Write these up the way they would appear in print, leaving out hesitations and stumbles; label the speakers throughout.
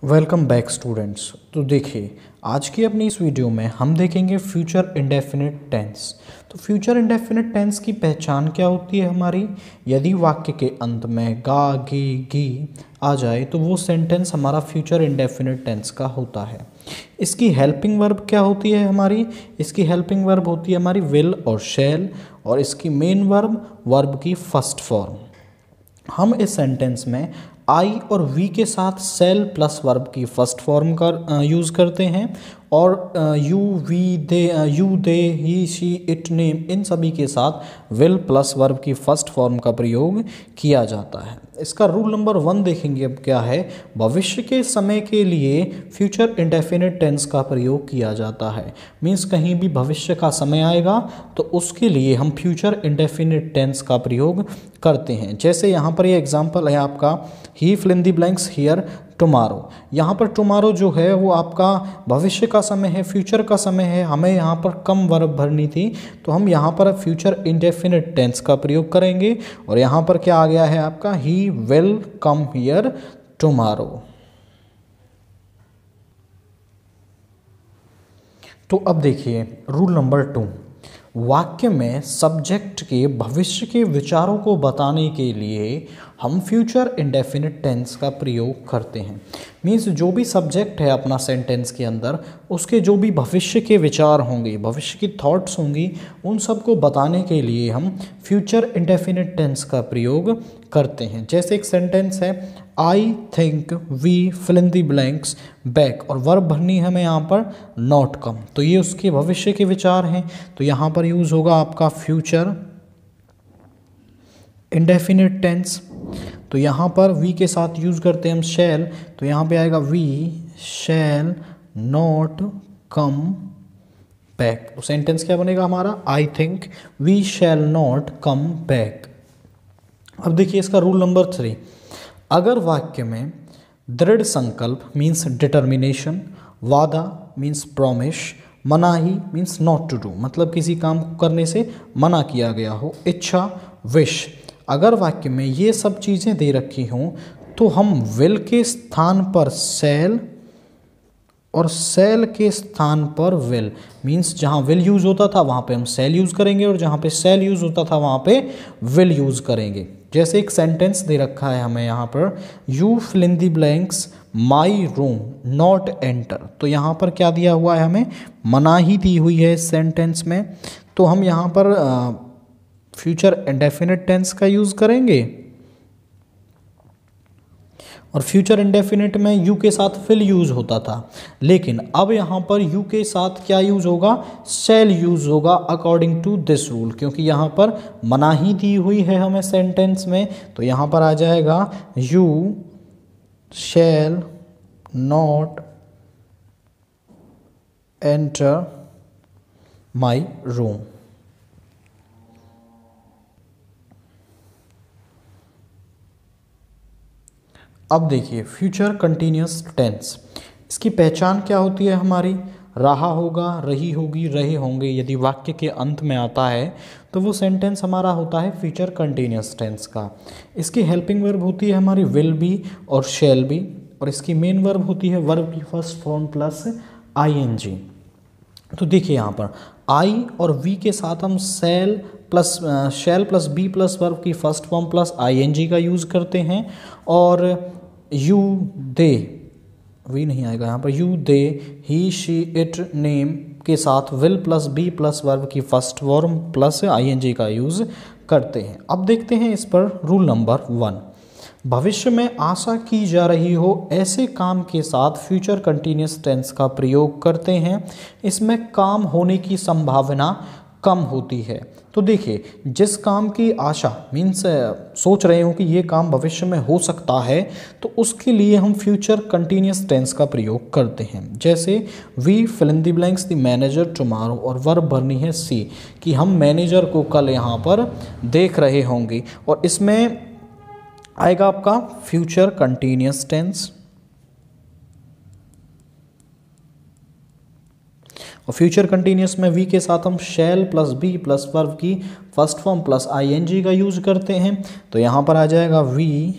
Speaker 1: Welcome back students. तो देखिए, आज की अपनी इस वीडियो में हम देखेंगे फ्यूचर इंडेफिनिट टेंस। तो फ्यूचर इंडेफिनिट टेंस की पहचान क्या होती है हमारी। यदि वाक्य के अंत में गा गी आ जाए तो वो सेंटेंस हमारा फ्यूचर इंडेफिनिट टेंस का होता है। इसकी हेल्पिंग वर्ब क्या होती है हमारी। इसकी हेल्पिंग वर्ब होती है हमारी विल और शैल, और इसकी मेन वर्ब की फर्स्ट फॉर्म। हम इस सेंटेंस में आई और वी के साथ सेल प्लस वर्ब की फर्स्ट फॉर्म का यूज़ करते हैं, और you we they you they he she it name इन सभी के साथ विल प्लस वर्ब की फर्स्ट फॉर्म का प्रयोग किया जाता है। इसका रूल नंबर 1 देखेंगे अब क्या है। भविष्य के समय के लिए फ्यूचर इंडेफिनिट टेंस का प्रयोग किया जाता है। मीन्स कहीं भी भविष्य का समय आएगा तो उसके लिए हम फ्यूचर इंडेफिनिट टेंस का प्रयोग करते हैं। जैसे यहाँ पर ये एग्जांपल है आपका, he fill in the blanks here tomorrow. यहाँ पर टुमारो जो है वो आपका भविष्य का समय है, फ्यूचर का समय है। हमें यहाँ पर कम वर्ब भरनी थी तो हम यहाँ पर फ्यूचर इंडेफिनिट टेंस का प्रयोग करेंगे, और यहाँ पर क्या आ गया है आपका, he will come here tomorrow. तो अब देखिए रूल नंबर 2, वाक्य में सब्जेक्ट के भविष्य के विचारों को बताने के लिए हम फ्यूचर इंडेफिनिट टेंस का प्रयोग करते हैं। मीन्स जो भी सब्जेक्ट है अपना सेंटेंस के अंदर, उसके जो भी भविष्य के विचार होंगे, भविष्य की थॉट्स होंगी, उन सब को बताने के लिए हम फ्यूचर इंडेफिनिट टेंस का प्रयोग करते हैं। जैसे एक सेंटेंस है, I think we fill in the blanks back, और वर्ब भरनी हमें यहाँ पर नॉट कम। तो ये उसके भविष्य के विचार हैं, तो यहाँ पर यूज़ होगा आपका फ्यूचर इंडेफिनिट टेंस। तो यहाँ पर वी के साथ यूज़ करते हैं हम शैल, तो यहाँ पे आएगा we shall not come back. तो सेंटेंस क्या बनेगा हमारा, I think we shall not come back. अब देखिए इसका रूल नंबर 3, अगर वाक्य में दृढ़ संकल्प मीन्स डिटर्मिनेशन, वादा मीन्स प्रॉमिस, मनाही मीन्स नॉट टू डू, मतलब किसी काम को करने से मना किया गया हो, इच्छा विश, अगर वाक्य में ये सब चीज़ें दे रखी हों तो हम विल के स्थान पर सेल और सेल के स्थान पर विल, मीन्स जहाँ विल यूज़ होता था वहाँ पे हम सेल यूज़ करेंगे, और जहाँ पे सेल यूज़ होता था वहाँ पे विल यूज़ करेंगे। जैसे एक सेंटेंस दे रखा है हमें यहाँ पर, you fill in the blanks my room not enter. तो यहाँ पर क्या दिया हुआ है, हमें मनाही दी हुई है इस सेंटेंस में, तो हम यहाँ पर फ्यूचर इंडेफिनिट टेंस का यूज़ करेंगे, और फ्यूचर इंडेफिनिट में यू के साथ फिल यूज़ होता था, लेकिन अब यहाँ पर यू के साथ क्या यूज़ होगा, शैल यूज़ होगा अकॉर्डिंग टू दिस रूल, क्योंकि यहाँ पर मनाही दी हुई है हमें सेंटेंस में। तो यहाँ पर आ जाएगा you shall not enter my room. अब देखिए फ्यूचर कंटिन्यूस टेंस, इसकी पहचान क्या होती है हमारी। रहा होगा, रही होगी, रहे होंगे, यदि वाक्य के अंत में आता है तो वो सेंटेंस हमारा होता है फ्यूचर कंटिन्यूस टेंस का। इसकी हेल्पिंग वर्ब होती है हमारी विल बी और शैल बी, और इसकी मेन वर्ब होती है वर्ब की फर्स्ट फॉर्म प्लस आईएनजी। तो देखिए यहाँ पर आई और वी के साथ हम shall plus be plus verb की फर्स्ट फॉर्म प्लस आईएनजी का यूज़ करते हैं, और यू दे, वी नहीं आएगा यहाँ पर, you they he she it name के साथ will plus be plus verb की फर्स्ट फॉर्म प्लस आईएनजी का यूज़ करते हैं। अब देखते हैं इस पर रूल नंबर 1, भविष्य में आशा की जा रही हो ऐसे काम के साथ फ्यूचर कंटिन्यूस टेंस का प्रयोग करते हैं। इसमें काम होने की संभावना कम होती है। तो देखिए जिस काम की आशा मीन्स सोच रहे हो कि ये काम भविष्य में हो सकता है, तो उसके लिए हम फ्यूचर कंटिन्यूस टेंस का प्रयोग करते हैं। जैसे we fill in the blanks the manager tomorrow, और वर्ब भरनी है सी, कि हम मैनेजर को कल यहाँ पर देख रहे होंगे, और इसमें आएगा आपका फ्यूचर कंटिन्यूस टेंस, और फ्यूचर कंटिन्यूस में वी के साथ हम shall plus be plus verb की फर्स्ट फॉर्म प्लस आईएनजी का यूज करते हैं। तो यहाँ पर आ जाएगा we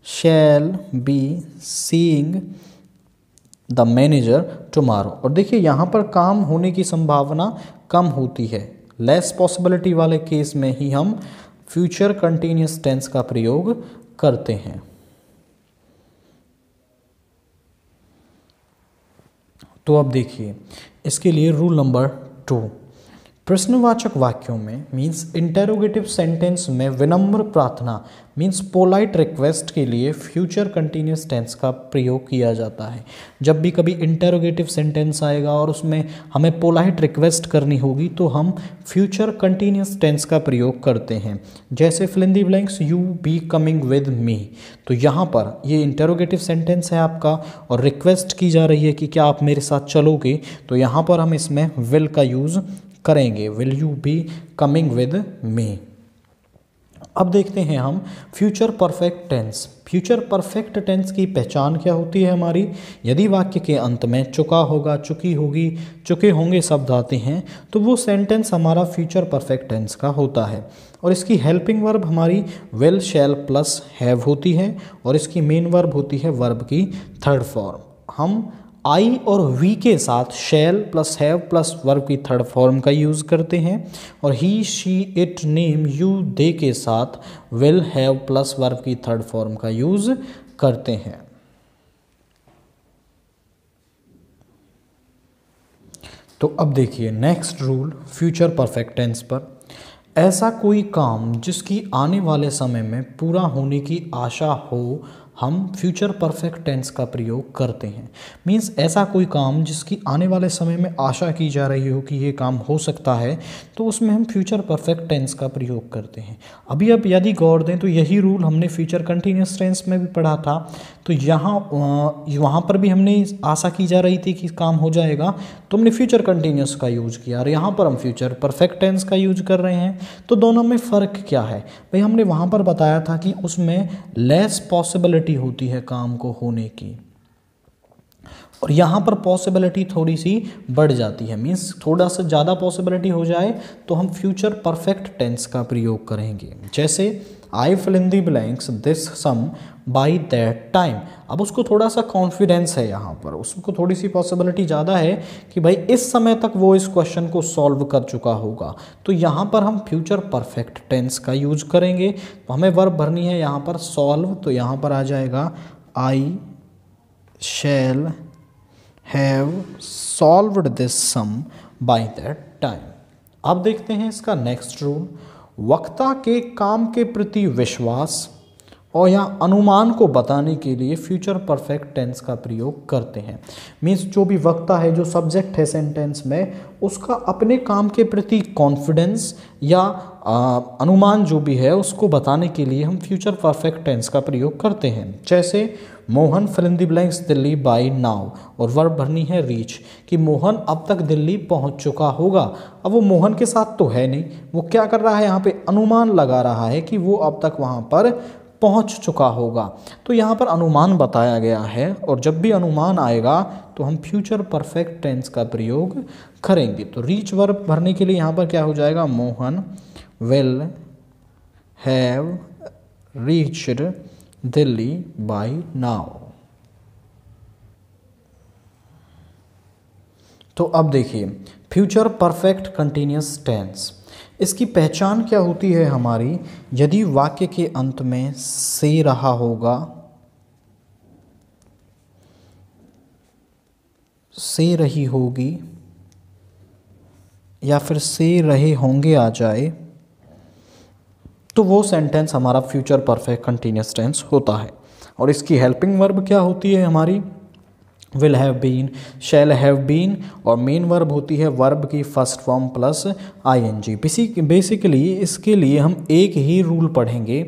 Speaker 1: shall be seeing the manager tomorrow. और देखिए यहाँ पर काम होने की संभावना कम होती है, लेस पॉसिबिलिटी वाले केस में ही हम फ्यूचर कंटिन्यूस टेंस का प्रयोग करते हैं। तो अब देखिए इसके लिए रूल नंबर 2, प्रश्नवाचक वाक्यों में मीन्स इंटेरोगेटिव सेंटेंस में विनम्र प्रार्थना मीन्स पोलाइट रिक्वेस्ट के लिए फ्यूचर कंटिन्यूस टेंस का प्रयोग किया जाता है। जब भी कभी इंटेरोगेटिव सेंटेंस आएगा और उसमें हमें पोलाइट रिक्वेस्ट करनी होगी तो हम फ्यूचर कंटिन्यूस टेंस का प्रयोग करते हैं। जैसे fill in the blanks, you be coming with me, तो यहाँ पर ये इंटेरोगेटिव सेंटेंस है आपका और रिक्वेस्ट की जा रही है कि क्या आप मेरे साथ चलोगे, तो यहाँ पर हम इसमें विल का यूज़ करेंगे, will you be coming with me. अब देखते हैं हम future perfect tense. Future perfect tense की पहचान क्या होती है हमारी, यदि वाक्य के अंत में चुका होगा, चुकी होगी, चुके होंगे शब्द आते हैं तो वो सेंटेंस हमारा फ्यूचर परफेक्ट टेंस का होता है। और इसकी हेल्पिंग वर्ब हमारी विल शैल प्लस हैव होती है और इसकी मेन वर्ब होती है वर्ब की थर्ड फॉर्म। हम आई और वी के साथ shall plus have plus verb की थर्ड फॉर्म का यूज़ करते हैं और he she it name you they के साथ विल हैव प्लस वर्ब की थर्ड फॉर्म का यूज़ करते हैं। तो अब देखिए next rule future perfect tense पर, ऐसा कोई काम जिसकी आने वाले समय में पूरा होने की आशा हो हम फ्यूचर परफेक्ट टेंस का प्रयोग करते हैं। मीन्स ऐसा कोई काम जिसकी आने वाले समय में आशा की जा रही हो कि ये काम हो सकता है तो उसमें हम फ्यूचर परफेक्ट टेंस का प्रयोग करते हैं। अभी अब यदि गौर दें तो यही रूल हमने फ्यूचर कंटिन्यूस टेंस में भी पढ़ा था। तो वहाँ पर भी हमने आशा की जा रही थी कि काम हो जाएगा तो हमने फ्यूचर कंटिन्यूस का यूज किया और यहाँ पर हम फ्यूचर परफेक्ट टेंस का यूज कर रहे हैं। तो दोनों में फ़र्क क्या है भाई, हमने वहाँ पर बताया था कि उसमें लेस पॉसिबिलिटी होती है काम को होने की और यहाँ पर पॉसिबिलिटी थोड़ी सी बढ़ जाती है। मीन्स थोड़ा सा ज़्यादा पॉसिबिलिटी हो जाए तो हम फ्यूचर परफेक्ट टेंस का प्रयोग करेंगे। जैसे I fill in the blanks this sum by that time. अब उसको थोड़ा सा कॉन्फिडेंस है, यहाँ पर उसको थोड़ी सी पॉसिबिलिटी ज़्यादा है कि भाई इस समय तक वो इस क्वेश्चन को सॉल्व कर चुका होगा, तो यहाँ पर हम फ्यूचर परफेक्ट टेंस का यूज करेंगे। तो हमें वर्ब भरनी है यहाँ पर सॉल्व, तो यहाँ पर आ जाएगा I shall have solved this sum by that time. अब देखते हैं इसका नेक्स्ट रूल, वक्ता के काम के प्रति विश्वास और या अनुमान को बताने के लिए फ्यूचर परफेक्ट टेंस का प्रयोग करते हैं। मीन्स जो भी वक्ता है, जो सब्जेक्ट है सेंटेंस में, उसका अपने काम के प्रति कॉन्फिडेंस या अनुमान जो भी है उसको बताने के लिए हम फ्यूचर परफेक्ट टेंस का प्रयोग करते हैं। जैसे Mohan fill in the blanks Delhi by now और वर्ब भरनी है रीच, कि मोहन अब तक दिल्ली पहुंच चुका होगा। अब वो मोहन के साथ तो है नहीं, वो क्या कर रहा है यहाँ पे अनुमान लगा रहा है कि वो अब तक वहाँ पर पहुंच चुका होगा। तो यहाँ पर अनुमान बताया गया है और जब भी अनुमान आएगा तो हम फ्यूचर परफेक्ट टेंस का प्रयोग करेंगे। तो रीच वर्ब भरने के लिए यहाँ पर क्या हो जाएगा, Mohan will have reached Delhi by now. तो अब देखिए फ्यूचर परफेक्ट कंटिन्यूस टेंस, इसकी पहचान क्या होती है हमारी, यदि वाक्य के अंत में से रहा होगा, से रही होगी या फिर से रहे होंगे आ जाए तो वो सेंटेंस हमारा फ्यूचर परफेक्ट कंटिन्यूस टेंस होता है। और इसकी हेल्पिंग वर्ब क्या होती है हमारी, will have been, shall have been और मेन वर्ब होती है वर्ब की first form plus ING. Basically इसके लिए हम एक ही रूल पढ़ेंगे।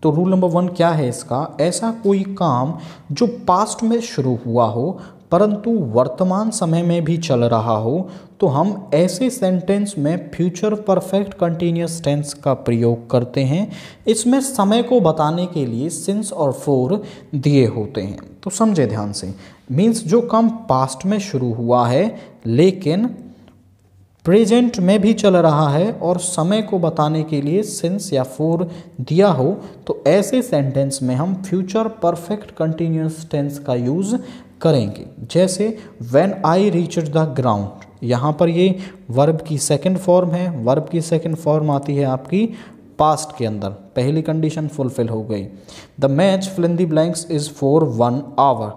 Speaker 1: तो रूल नंबर 1 क्या है इसका, ऐसा कोई काम जो पास्ट में शुरू हुआ हो परंतु वर्तमान समय में भी चल रहा हो तो हम ऐसे सेंटेंस में फ्यूचर परफेक्ट कंटिन्यूस टेंस का प्रयोग करते हैं। इसमें समय को बताने के लिए सिंस और फॉर दिए होते हैं। तो समझे ध्यान से, मीन्स जो काम पास्ट में शुरू हुआ है लेकिन प्रेजेंट में भी चल रहा है और समय को बताने के लिए सिंस या फॉर दिया हो तो ऐसे सेंटेंस में हम फ्यूचर परफेक्ट कंटिन्यूअस टेंस का यूज़ करेंगे। जैसे when I reached the ground, यहाँ पर ये वर्ब की सेकंड फॉर्म है। वर्ब की सेकंड फॉर्म आती है आपकी पास्ट के अंदर, पहली कंडीशन फुलफिल हो गई। The match fill in the blanks is for 1 hour.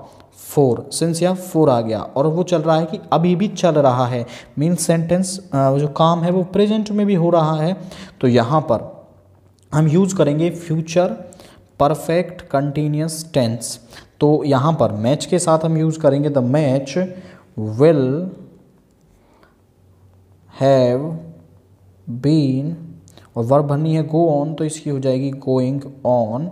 Speaker 1: 4 since या 4 आ गया और वो चल रहा है कि अभी भी चल रहा है, मीन सेंटेंस जो काम है वो प्रेजेंट में भी हो रहा है। तो यहाँ पर हम यूज़ करेंगे फ्यूचर परफेक्ट कंटिन्यूअस टेंस। तो यहाँ पर मैच के साथ हम यूज़ करेंगे the match will have been, और वर्ब बननी है गो ऑन तो इसकी हो जाएगी going on.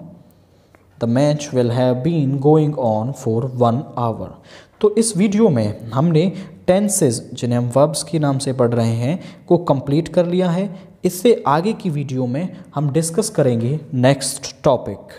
Speaker 1: The match will have been going on for 1 hour. तो इस वीडियो में हमने टेंसेज जिन्हें हम वर्ब्स के नाम से पढ़ रहे हैं को कंप्लीट कर लिया है। इससे आगे की वीडियो में हम डिस्कस करेंगे नेक्स्ट टॉपिक।